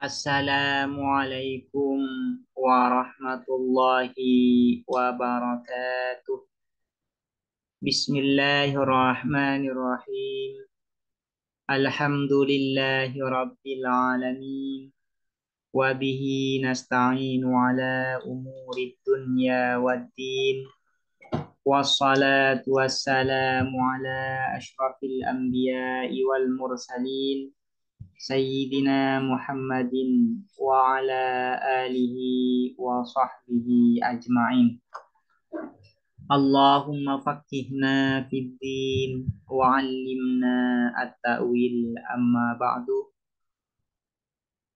Assalamualaikum warahmatullahi wabarakatuh. Bismillahirrahmanirrahim. Alhamdulillahi rabbil alamin. Wabihi nasta'inu ala umuri dunya waddin. Wassalatu wassalamu ala ashrafil anbiya'i wal mursalin. Sayyidina Muhammadin wa ala alihi wa sahbihi ajma'in. Allahumma faqihna fid din wa 'allimna at-ta'wil amma ba'du.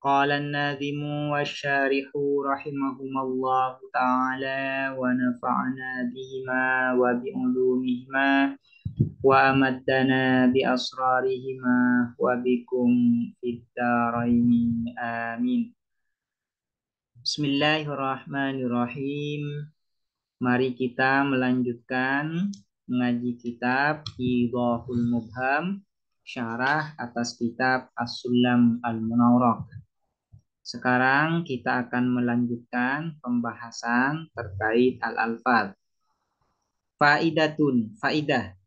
Qala an-nadhimu wasyarihu rahimahumallahu ta'ala wa nafa'ana bihima wa bi'ulumihima wa amaddana bi asrarihima wa bikum fid dharain amin. Bismillahirrahmanirrahim. Mari kita melanjutkan mengaji kitab Idhahul Mubham, syarah atas kitab As-Sulam Al-Munawwarah. Sekarang kita akan melanjutkan pembahasan terkait al-alfaz. Faidah.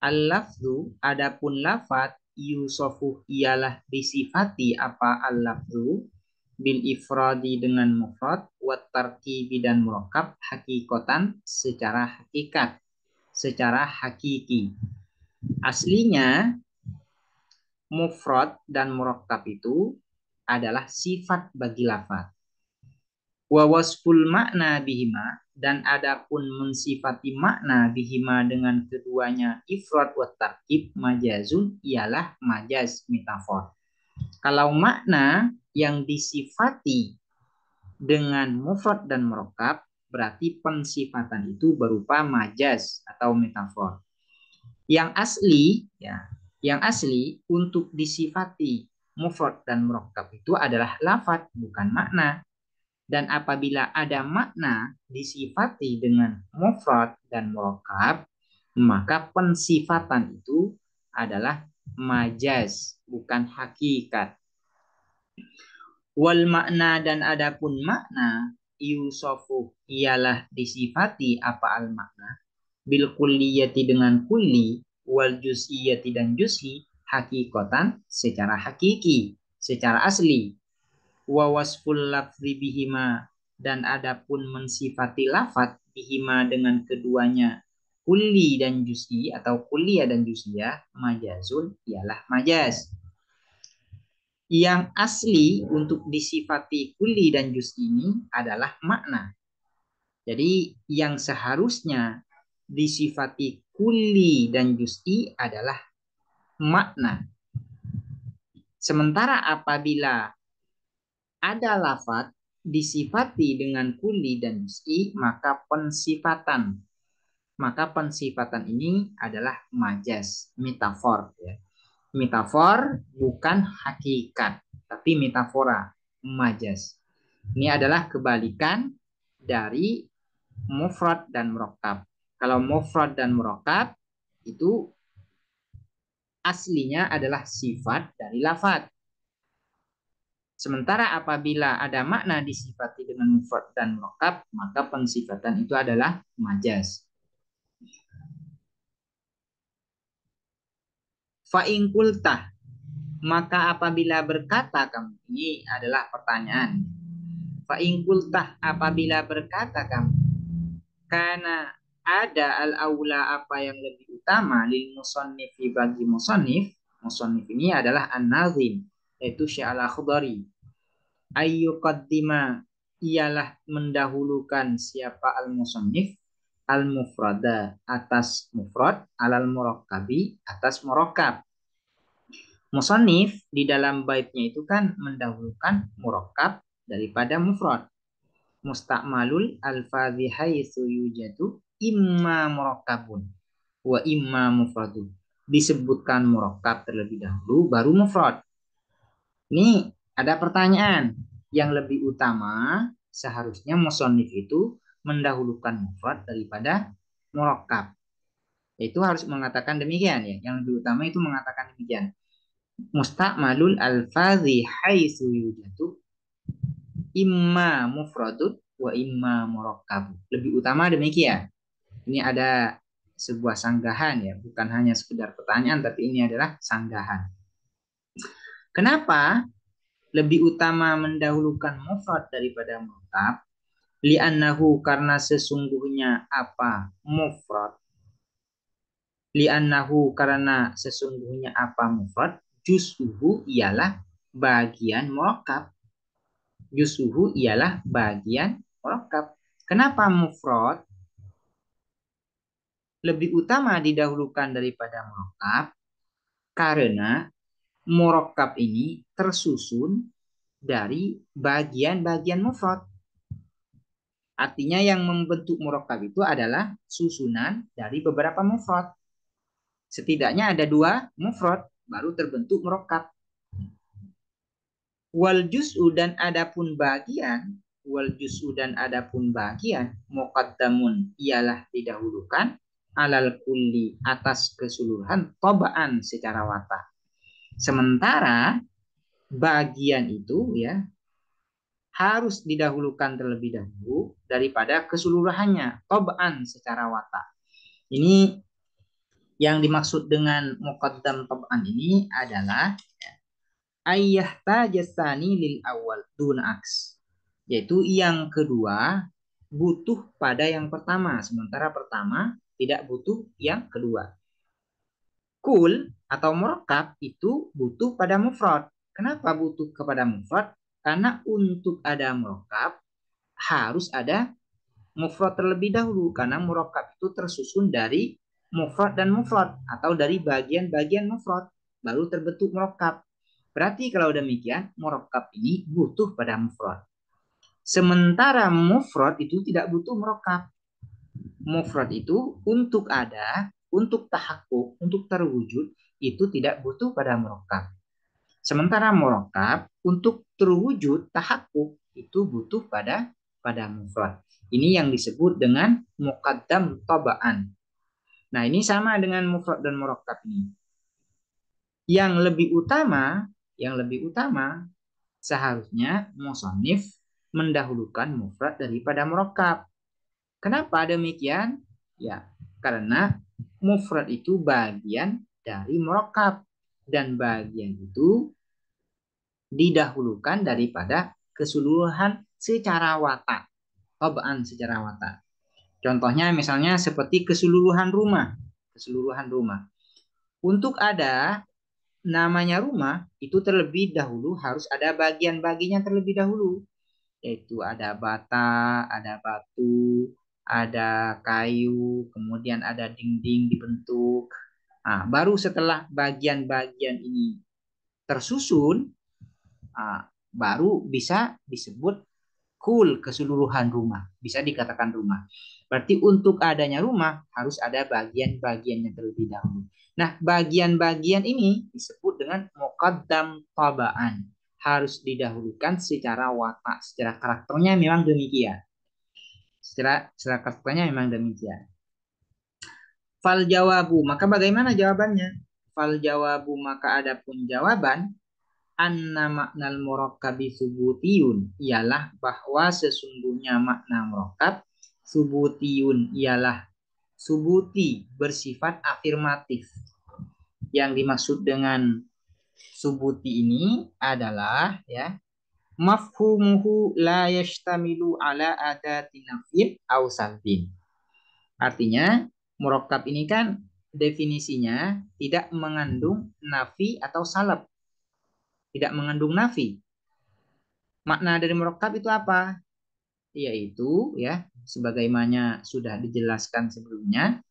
Al-lafzu, adapun lafat, yusofu ialah disifati apa al-lafzu, bil ifradi dengan mufrad, wat tarkibi dan murakkab, hakikotan secara hakikat, secara hakiki. Aslinya mufrad dan murakkab itu adalah sifat bagi lafaz. Wa wasful makna bihima, dan adapun mensifati makna bihima dengan keduanya ifrad wa tarkib majazun ialah majaz metafor. Kalau makna yang disifati dengan mufrad dan murakkab berarti pensifatan itu berupa majaz atau metafor. Yang asli untuk disifati mufrad dan murakkab itu adalah lafaz, bukan makna. Dan apabila ada makna disifati dengan mufrad dan murakkab, maka pensifatan itu adalah majaz, bukan hakikat. Wal makna, dan adapun makna, yusofu ialah disifati apa al makna, bil kulliyati dengan kulli, wal juz'iyati dan juz'i, hakikotan secara hakiki, secara asli. Wa wasful lafzi bihima, dan adapun mensifati lafat bihima dengan keduanya kulli dan juz'i atau kulliyah dan juz'iyah, majazun ialah majaz. Yang asli untuk disifati kulli dan juz'i ini adalah makna. Jadi yang seharusnya disifati kulli dan juz'i adalah makna. Sementara apabila ada lafaz disifati dengan kulli dan juz'i, maka pensifatan ini adalah majaz, metafor, ya. Metafor bukan hakikat, tapi metafora, majaz. Ini adalah kebalikan dari mufrad dan murakkab. Kalau mufrad dan murakkab itu aslinya adalah sifat dari lafaz. Sementara apabila ada makna disifati dengan mufrad dan murakkab, maka pensifatan itu adalah majaz. Fa in qulta, maka apabila berkata kamu, ini adalah pertanyaan. Fa in qulta, apabila berkata kamu, karena ada al-aula, apa yang lebih utama, lil musannifi bagi musannif. Musannif ini adalah an-nazim, yaitu Syekh al-Akhdari. Ayyuqaddima, ialah mendahulukan siapa al-musannif, al-mufrada atas mufrad, alal murakkabi atas murakkab. Musannif di dalam baitnya itu kan mendahulukan murakkab daripada mufrad. Musta'malul alfadhi haitsu yujadu imma murakkabun wa imma mufradun. Disebutkan murakkab terlebih dahulu baru mufrad. Ini ada pertanyaan, yang lebih utama seharusnya musannif itu mendahulukan mufrad daripada murakkab. Itu harus mengatakan demikian, ya. Yang lebih utama itu mengatakan demikian. Musta'malul alfazi haitsu yujadu imma mufradun wa imma murakkab. Lebih utama demikian. Ini ada sebuah sanggahan ya, bukan hanya sekedar pertanyaan tapi ini adalah sanggahan. Kenapa lebih utama mendahulukan mufrad daripada murakkab? Li'annahu karena sesungguhnya apa mufrad? Li'annahu karena sesungguhnya apa mufrad? Juz'uhu ialah bagian murakkab. Juz'uhu ialah bagian murakkab. Kenapa mufrad lebih utama didahulukan daripada murakkab? Karena murakkab ini tersusun dari bagian-bagian mufrad. Artinya yang membentuk murakkab itu adalah susunan dari beberapa mufrad. Setidaknya ada 2 mufrad baru terbentuk murakkab. Wal juz'u dan adapun bagian muqaddamun ialah didahulukan alal kulli atas keseluruhan tobaan secara watak. Sementara bagian itu ya harus didahulukan terlebih dahulu daripada keseluruhannya, tobaan secara watak. Ini yang dimaksud dengan muqaddam tobaan ini adalah ayah tajasani lil awal dun aks, yaitu yang kedua butuh pada yang pertama, sementara pertama tidak butuh yang kedua. Kul atau murakkab itu butuh pada mufrad. Kenapa butuh kepada mufrad? Karena untuk ada murakkab harus ada mufrad terlebih dahulu karena murakkab itu tersusun dari mufrad dan mufrad atau dari bagian-bagian mufrad baru terbentuk murakkab. Berarti kalau demikian murakkab ini butuh pada mufrad. Sementara mufrad itu tidak butuh murakkab. Mufrad itu untuk ada, untuk tahakkuk, untuk terwujud itu tidak butuh pada murakkab. Sementara murakkab untuk terwujud tahakkuk itu butuh pada mufrad. Ini yang disebut dengan muqaddam tabaan. Nah, ini sama dengan mufrad dan murakkab ini. Yang lebih utama seharusnya musannif mendahulukan mufrad daripada murakkab. Kenapa demikian? Ya, karena mufrad itu bagian dari murakkab dan bagian itu didahulukan daripada keseluruhan secara watak, tabaan secara watak. Contohnya misalnya seperti keseluruhan rumah. Keseluruhan rumah. Untuk ada namanya rumah, itu terlebih dahulu harus ada bagian-bagiannya terlebih dahulu. Yaitu ada bata, ada batu, ada kayu, kemudian ada dinding dibentuk. Nah, baru setelah bagian-bagian ini tersusun, baru bisa disebut keseluruhan rumah. Bisa dikatakan rumah. Berarti untuk adanya rumah harus ada bagian-bagiannya terlebih dahulu. Nah, bagian-bagian ini disebut dengan muqaddam tabaan. Harus didahulukan secara watak, secara karakternya memang demikian. Secara karakternya memang demikian. Fal jawabu, maka bagaimana jawabannya? Fal jawabu, maka adapun jawaban anna maknal murakkabi subutiyun ialah bahwa sesungguhnya makna murakkab subutiyun ialah subuti bersifat afirmatif. Yang dimaksud dengan subuti ini adalah ya mafhumuhu la yashtamilu ala adati nafin aw salbin. Artinya murakkab ini kan definisinya tidak mengandung nafi atau salab, tidak mengandung nafi. Makna dari murakkab itu apa? Yaitu ya sebagaimana sudah dijelaskan sebelumnya,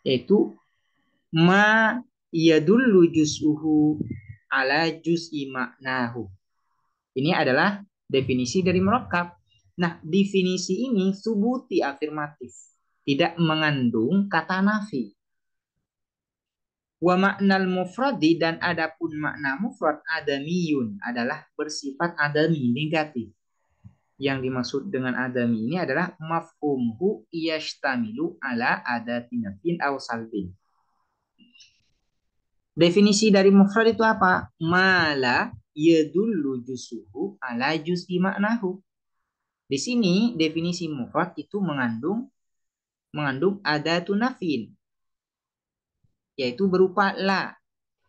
yaitu ma yadullu juz'uhu ala juz'i maknahu. Ini adalah definisi dari murakkab. Nah, definisi ini subuti afirmatif, tidak mengandung kata nafi. Wa maknal mufradi dan adapun makna mufrad adamiyun adalah bersifat adami, negatif. Yang dimaksud dengan adami ini adalah mafhumhu yashtamilu ala adati nafin aw salbin. Definisi dari mufrad itu apa? Mala yadullu jusuhu ala juz'i maknahu. Di sini definisi mufrad itu mengandung adatu nafin, yaitu berupa la.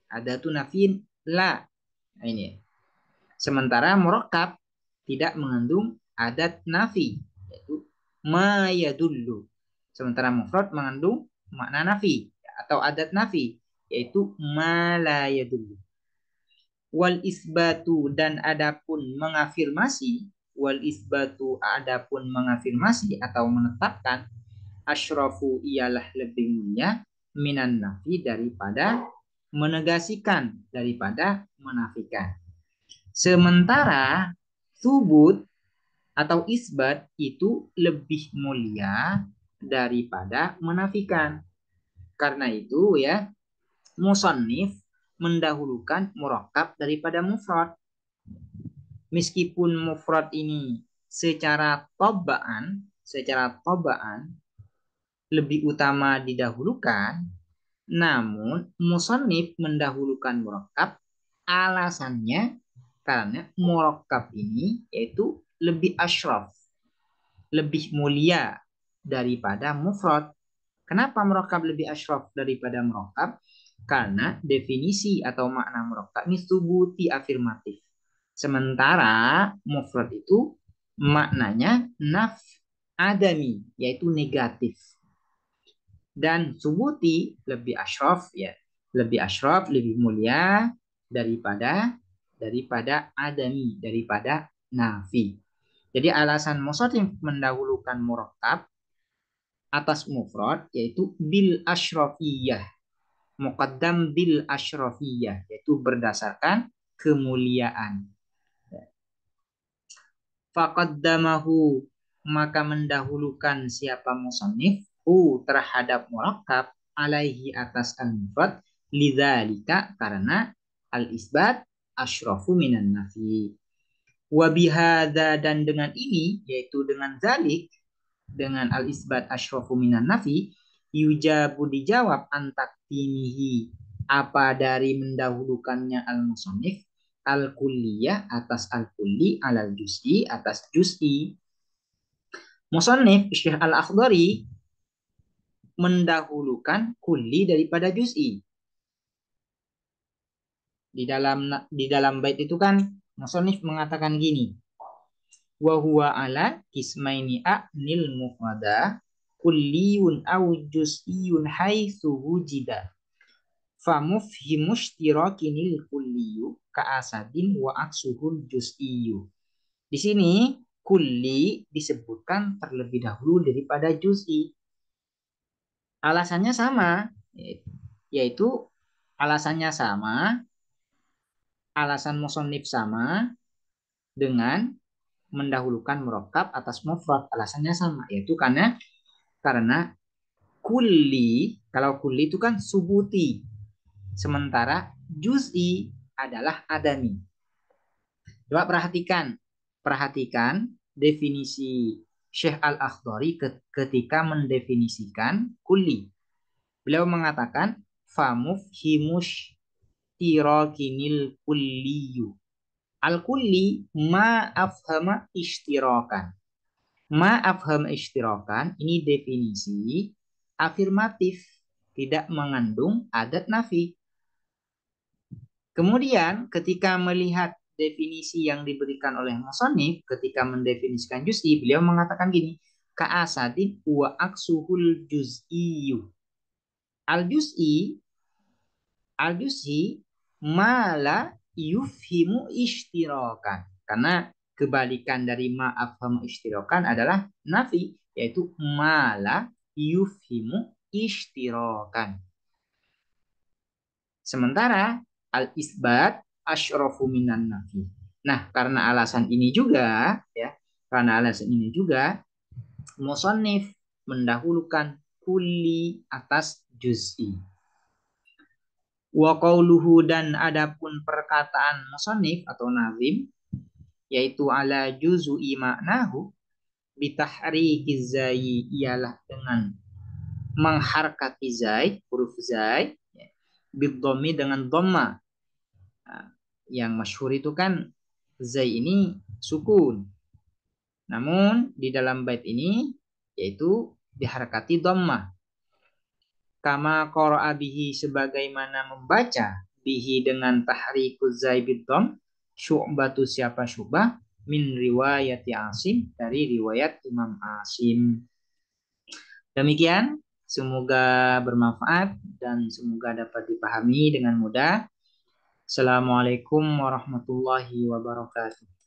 Adatu nafin la. Nah, ini. Sementara murakkab tidak mengandung adat nafi, yaitu ma yadullu. Sementara mufrad mengandung makna nafi atau adat nafi, yaitu ma la yadullu. Wal isbatu dan adapun mengafirmasi, wal isbatu adapun mengafirmasi atau menetapkan, asyrafu ialah lebih mulia minan nafi daripada menegasikan, daripada menafikan. Sementara subut atau isbat itu lebih mulia daripada menafikan. Karena itu ya, musannif mendahulukan murakkab daripada mufrad. Meskipun mufrad ini secara tobaan lebih utama didahulukan, namun musannif mendahulukan murakkab alasannya karena murakkab ini yaitu lebih asyraf, lebih mulia daripada mufrad. Kenapa murakkab lebih asyraf daripada murakkab? Karena definisi atau makna murakkab ini subuti afirmatif. Sementara mufrad itu maknanya naf adami, yaitu negatif. Dan subuti lebih asyraf ya, lebih asyraf, lebih mulia daripada adami, daripada nafi. Jadi alasan musannif mendahulukan murakkab atas mufrad yaitu bil asyrafiyah, muqaddam bil asyrafiyah, yaitu berdasarkan kemuliaan. Faqaddamahu, maka mendahulukan siapa musannif terhadap murakkab alaihi atas al-mufrad, lidzalika karena al-isbat asyrafu minan nafi. Wa bihadza, dan dengan ini yaitu dengan zalik, dengan al-isbat asyrafu minan nafi, yujabu dijawab antaktimihi, apa dari mendahulukannya al-musannif al-kulliyah atas al-kulli alal juz'i atas juz'i. Musannif Syekh Al-Akhdari mendahulukan kulli daripada juz'i. Di dalam bait itu kan musannif mengatakan gini, wa huwa ala kismaini a'nil mufrada kulliyun aw juz'iyun haitsu wujida famufhimu ishtirakinil kulliyu ka asadin wa aksuhul juz'iyyu. Di sini kulli disebutkan terlebih dahulu daripada juz'i. Alasannya sama, yaitu alasannya sama, alasan musannif sama dengan mendahulukan murakkab atas mufrad, alasannya sama, yaitu karena kulli, kalau kulli itu kan subuti, sementara juz'i adalah adami. Coba perhatikan definisi Syekh Al-Akhdari ketika mendefinisikan kulli. Beliau mengatakan famufhimush tirakinil kulliyu. Al-kulli ma afhama ishtirakan. Ma afhama ishtirakan ini definisi afirmatif, tidak mengandung adat nafi. Kemudian ketika melihat definisi yang diberikan oleh musannif ketika mendefinisikan juz'i, beliau mengatakan gini, ka'asadin wa aksuhul juz'iyyu. Al-juz'i mala yufhimu ishtirakan. Karena kebalikan dari ma afhamu ishtirakan adalah nafi, yaitu mala yufhimu ishtirakan. Sementara al-isbat asyrafu minan nafi. Nah, karena alasan ini juga musannif mendahulukan kulli atas juz'i. Wa qauluhu, dan adapun perkataan musannif atau nazim yaitu ala juz'i maknahu bitahrikiz zai, ialah dengan mengharkati zai, huruf zai, bidhammi dengan dhamma. Nah, yang masyhur itu kan zai ini sukun. Namun di dalam bait ini yaitu diharakati dhammah. Kama qara'a bihi sebagaimana membaca bihi dengan tahrikuz zai bidham syu'batu siapa syubah min riwayati Asim dari riwayat Imam Asim. Demikian, semoga bermanfaat dan semoga dapat dipahami dengan mudah. Assalamualaikum warahmatullahi wabarakatuh.